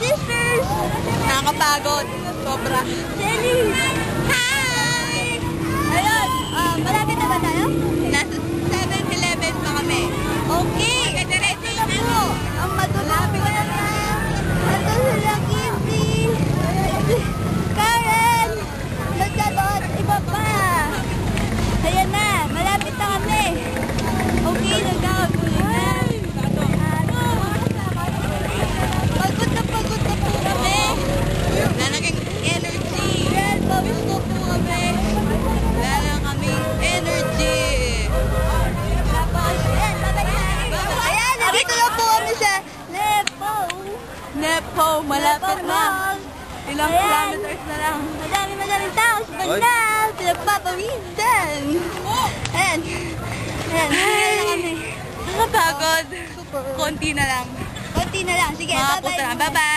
sisters! Nakakapagod. Sobra. Jenny! Hi! Ayun, malapit na ba tayo? Nasa 7-Eleven pa kami. Okay! Ito na po! Ang matulog ko na na! Ito sila Kitty! Karen! Nagdalot! Iba pa! Ayan na! Malapit na kami! Okay, nagkakagulit na! Pagod na po kami! Wala na kang energy. Well, pawis na po kami! Wala na kaming energy. Tapos, ayan, babalik na! Ayan, nandito na po kami sa Nepo! Nepo, malapit na. Ilang kilometers na lang. Madaming tao sa bandal! Pinagpapawisan! Ayan! Ayan, ayan na kami. Nakakapagod. Super. Konti na lang. Konti na lang. Sige, Makapunta na. Bye-bye.